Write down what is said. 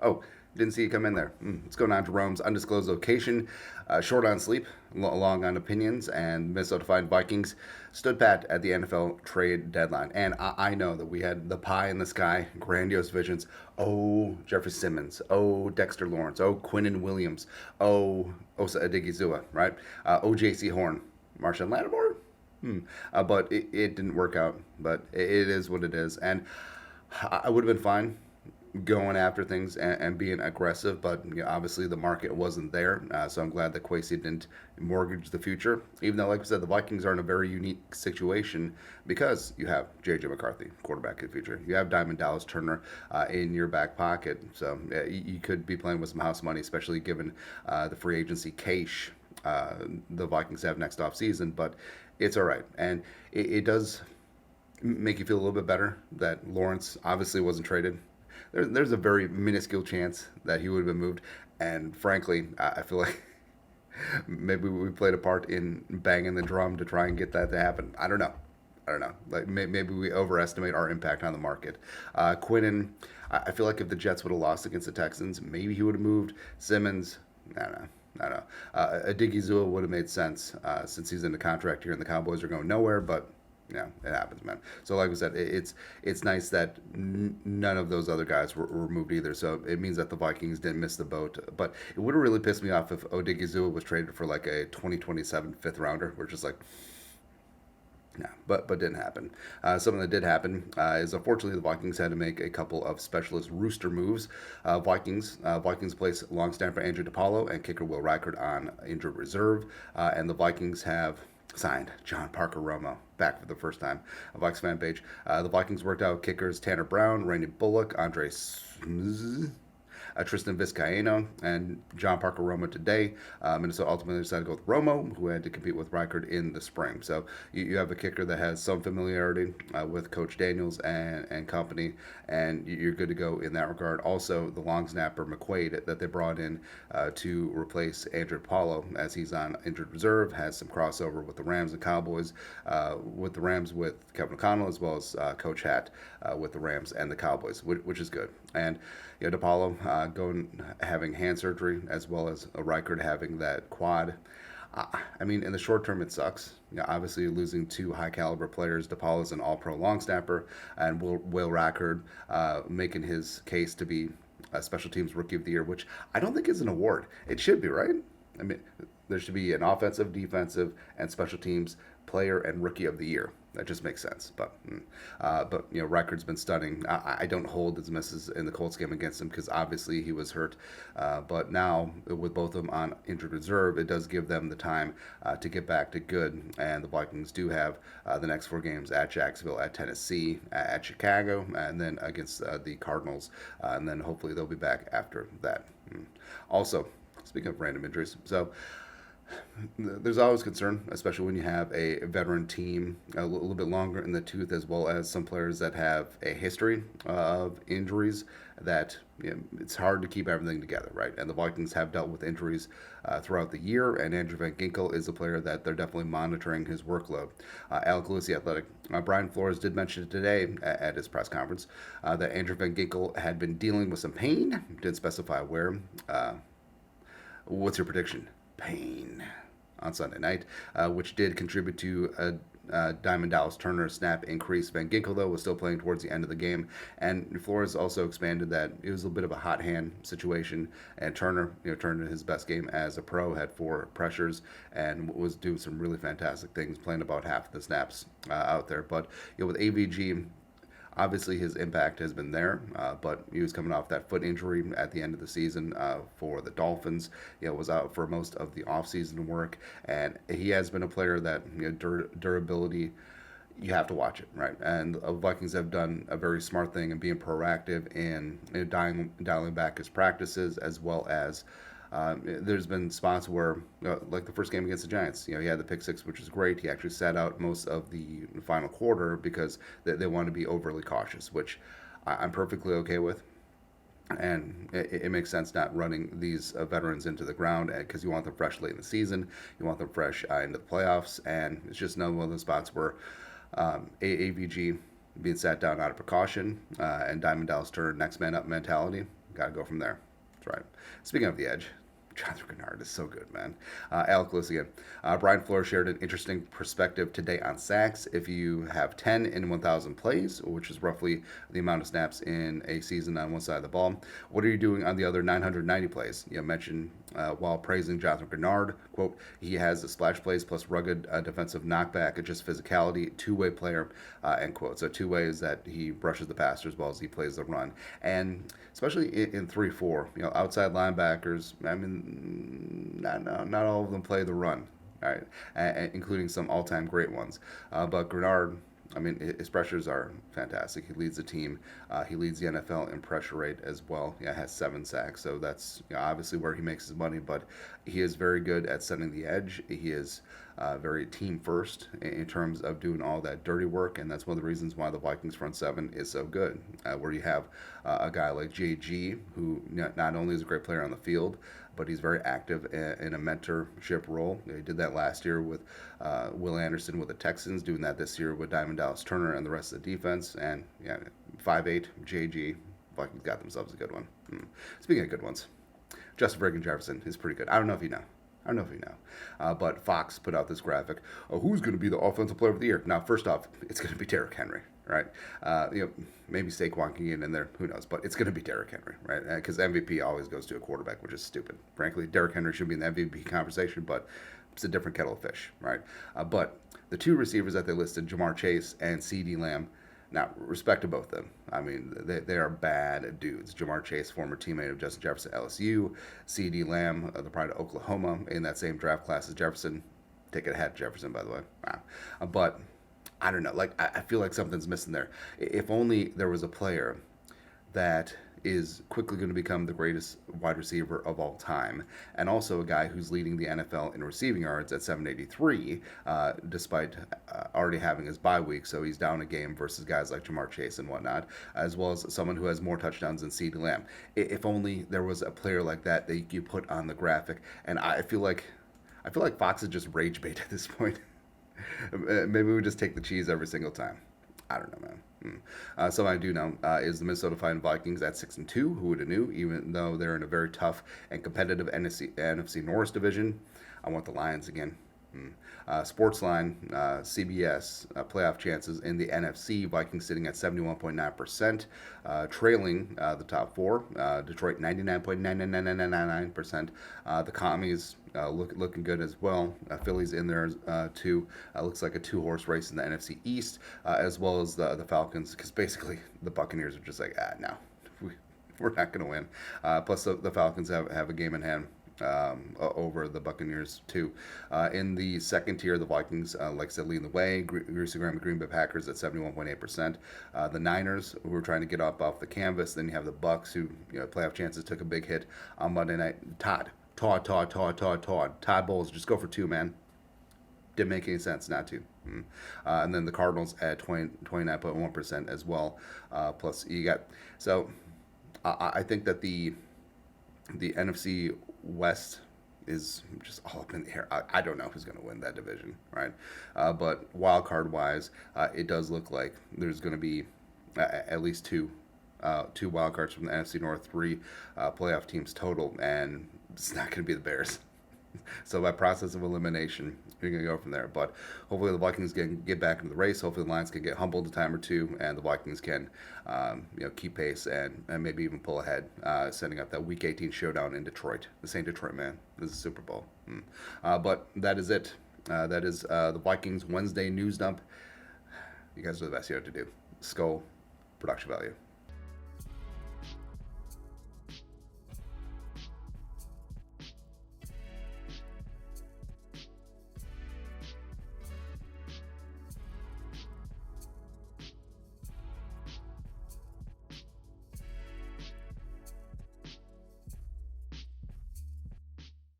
Oh, didn't see you come in there. What's going on, Jerome's undisclosed location? Short on sleep, long on opinions, and Minnesota Fine Vikings stood pat at the NFL trade deadline. And I know that we had the pie in the sky, grandiose visions. Oh, Jeffrey Simmons. Oh, Dexter Lawrence. Oh, Quinnen Williams. Oh, Osa Adigizua, right? J.C. Horn. Marshawn Lattimore? But it didn't work out. But it is what it is. And I would have been fine going after things and being aggressive, but obviously the market wasn't there. So I'm glad that Kwesi didn't mortgage the future. Even though, like I said, the Vikings are in a very unique situation because you have J.J. McCarthy, quarterback of the future. You have Diamond Dallas Turner in your back pocket. So you could be playing with some house money, especially given the free agency cash the Vikings have next off season. But it's all right. And it does make you feel a little bit better that Lawrence obviously wasn't traded. There's a very minuscule chance that he would have been moved, and frankly, I feel like maybe we played a part in banging the drum to try and get that to happen. I don't know. I don't know. Like maybe we overestimate our impact on the market. Quinnen, I feel like if the Jets would have lost against the Texans, maybe he would have moved. Simmons, I don't know. I don't know. Adigizua would have made sense since he's in the contract here, and the Cowboys are going nowhere. But yeah, it happens, man. So like I said, it's nice that none of those other guys were moved either. So it means that the Vikings didn't miss the boat. But it would have really pissed me off if Odigizua was traded for like a 2027 fifth rounder. We're just like, no, but didn't happen. Something that did happen is unfortunately the Vikings had to make a couple of specialist rooster moves. Vikings placed long snapper Andrew DePaulo and kicker Will Reichard on injured reserve, and the Vikings have signed John Parker Romo back for the first time. A Vikes fan page. The Vikings worked out kickers Tanner Brown, Randy Bullock, Andre Tristan Vizcaino, and John Parker Romo today. Minnesota ultimately decided to go with Romo, who had to compete with Reichard in the spring. So you have a kicker that has some familiarity with Coach Daniels and company, and you're good to go in that regard. Also, the long snapper McQuaid that they brought in to replace Andrew Paulo as he's on injured reserve has some crossover with the Rams and Cowboys, with the Rams with Kevin O'Connell as well as Coach Hatt with the Rams and the Cowboys, which is good. And DePaulo having hand surgery as well as Reichard having that quad. I mean, in the short term, it sucks. Obviously, losing two high caliber players. DePaulo is an all pro long snapper, and Will Reichard making his case to be a special teams rookie of the year, which I don't think is an award. It should be, right? I mean, there should be an offensive, defensive, and special teams player and rookie of the year. That just makes sense. But Reichard's been stunning. I don't hold his misses in the Colts game against him because obviously he was hurt. But now with both of them on injured reserve, it does give them the time to get back to good. And the Vikings do have the next four games at Jacksonville, at Tennessee, at Chicago, and then against the Cardinals. And then hopefully they'll be back after that. Also, speaking of random injuries, so there's always concern, especially when you have a veteran team a little bit longer in the tooth, as well as some players that have a history of injuries. That it's hard to keep everything together, right? And the Vikings have dealt with injuries throughout the year, and Andrew Van Ginkel is a player that they're definitely monitoring his workload. Alec Lewis, the Athletic. Brian Flores did mention today at his press conference that Andrew Van Ginkel had been dealing with some pain. Didn't specify where. What's your prediction? Pain on Sunday night, which did contribute to a Diamond Dallas Turner snap increase. Van Ginkel, though, was still playing towards the end of the game. And Flores also expanded that it was a bit of a hot hand situation. And Turner, turned in his best game as a pro, had 4 pressures, and was doing some really fantastic things, playing about half the snaps out there. But with AVG, obviously, his impact has been there, but he was coming off that foot injury at the end of the season for the Dolphins. Was out for most of the offseason work, and he has been a player that durability. You have to watch it, right? And the Vikings have done a very smart thing in being proactive in dialing back his practices, as well as there's been spots where, like the first game against the Giants, he had the pick six, which was great. He actually sat out most of the final quarter because they want to be overly cautious, which I'm perfectly okay with. And it makes sense not running these veterans into the ground because you want them fresh late in the season. You want them fresh into the playoffs. And it's just another one of those spots where AVG being sat down out of precaution and Diamond Dallas Turner next man up mentality Got to go from there. That's right. Speaking of the edge, Jonathan Greenard is so good, man. Alec Lewis again. Brian Flores shared an interesting perspective today on sacks. If you have 10 in 1,000 plays, which is roughly the amount of snaps in a season on one side of the ball, what are you doing on the other 990 plays? You know, mentioned while praising Jonathan Greenard, quote, he has the splash plays plus rugged defensive knockback and just physicality, two-way player, end quote. So two ways that he brushes the passer as well as he plays the run. And especially in 3-4, you know, outside linebackers, I mean, not all of them play the run, right? Including some all-time great ones. But Greenard, I mean, his pressures are fantastic. He leads the team. He leads the NFL in pressure rate as well. Yeah, has 7 sacks, so that's, you know, obviously where he makes his money. But he is very good at setting the edge. He is very team first in terms of doing all that dirty work, and that's one of the reasons why the Vikings front seven is so good. Where you have a guy like JG, who not only is a great player on the field, but he's very active in a mentorship role. He did that last year with Will Anderson with the Texans, doing that this year with Diamond Dallas Turner and the rest of the defense. And yeah, 5'8", JG, Vikings got themselves a good one. Speaking of good ones, Justin Jefferson is pretty good. I don't know if you know. But Fox put out this graphic. Who's going to be the offensive player of the year? Now, first off, it's going to be Derrick Henry, right? You know, maybe Saquon can get in there. Who knows? But it's going to be Derrick Henry, right? Because MVP always goes to a quarterback, which is stupid. Frankly, Derrick Henry should be in the MVP conversation, but it's a different kettle of fish, right? But the two receivers that they listed, Jamar Chase and CeeDee Lamb, now, respect to both of them. I mean, they are bad dudes. Jamar Chase, former teammate of Justin Jefferson at LSU. CeeDee Lamb, the pride of Oklahoma, in that same draft class as Jefferson. Take it ahead, Jefferson, by the way. Wow. But I don't know. Like, I feel like something's missing there. If only there was a player that is quickly going to become the greatest wide receiver of all time, and also a guy who's leading the NFL in receiving yards at 783, despite already having his bye week, so he's down a game versus guys like Jamar Chase and whatnot, as well as someone who has more touchdowns than CeeDee Lamb. If only there was a player like that you put on the graphic, and I feel like Fox is just rage bait at this point. Maybe we just take the cheese every single time. I don't know, man. Something I do know is the Minnesota Fighting Vikings at 6-2. Who would have knew? Even though they're in a very tough and competitive NFC North division, I want the Lions again. Sportsline, CBS, playoff chances in the NFC. Vikings sitting at 71.9%, trailing the top four. Detroit 99.99999%. The Commies looking good as well. Philly's in there too. Looks like a 2-horse race in the NFC East, as well as the Falcons, because basically the Buccaneers are just like, no, we're not going to win. Plus the Falcons have a game in hand over the Buccaneers too. In the second tier, the Vikings, like I said, leading the way. Greasy Graham, the Green Bay Packers at 71.8%. The Niners, who are trying to get up off the canvas. Then you have the Bucks, who, you know, playoff chances took a big hit on Monday night. Todd Bowles, just go for 2, man. Didn't make any sense not to. And then the Cardinals at 29.1% as well. Plus you got, so I think that the NFC West is just all up in the air. I don't know who's going to win that division, right? But wild card wise, it does look like there's going to be at least two wild cards from the NFC North, 3 playoff teams total, and it's not going to be the Bears. So by process of elimination, you're going to go from there. But hopefully the Vikings can get back into the race. Hopefully the Lions can get humbled a time or two, and the Vikings can keep pace and maybe even pull ahead, setting up that Week 18 showdown in Detroit. This ain't Detroit, man. This is Super Bowl. But that is it. That is the Vikings Wednesday news dump. You guys are the best you have to do. Skull, production value.